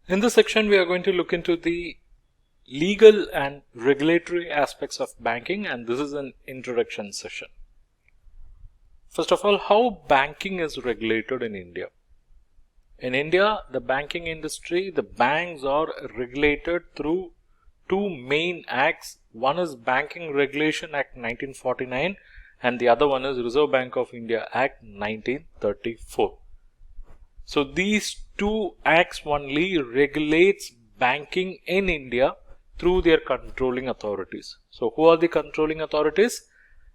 In this section, we are going to look into the legal and regulatory aspects of banking, and this is an introduction session. First of all, how banking is regulated in India. In India, the banking industry, the banks are regulated through two main acts. One is Banking Regulation Act 1949 and the other one is Reserve Bank of India Act 1934. So these two acts only regulates banking in India through their controlling authorities. So who are the controlling authorities?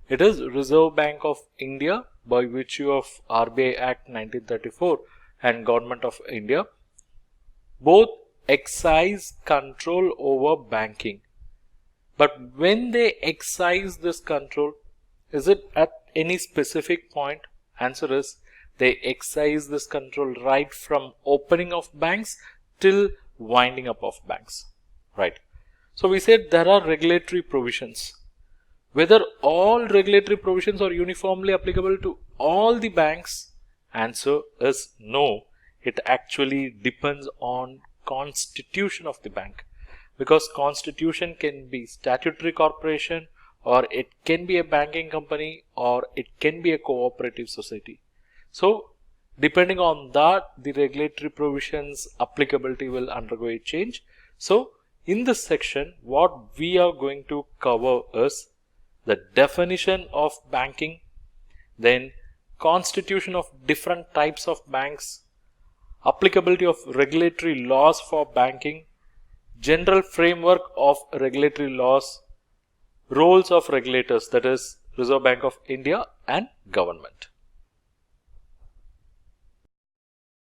It is Reserve Bank of India by virtue of RBI Act 1934 and Government of India. Both exercise control over banking. But when they exercise this control, is it at any specific point? Answer is they exercise this control right from opening of banks till winding up of banks. Right. So we said there are regulatory provisions. Whether all regulatory provisions are uniformly applicable to all the banks? Answer is no. It actually depends on constitution of the bank, because constitution can be statutory corporation, or it can be a banking company, or it can be a cooperative society. So depending on that, the regulatory provisions applicability will undergo a change. So in this section, what we are going to cover is the definition of banking, then constitution of different types of banks, applicability of regulatory laws for banking, general framework of regulatory laws, roles of regulators, that is Reserve Bank of India and government.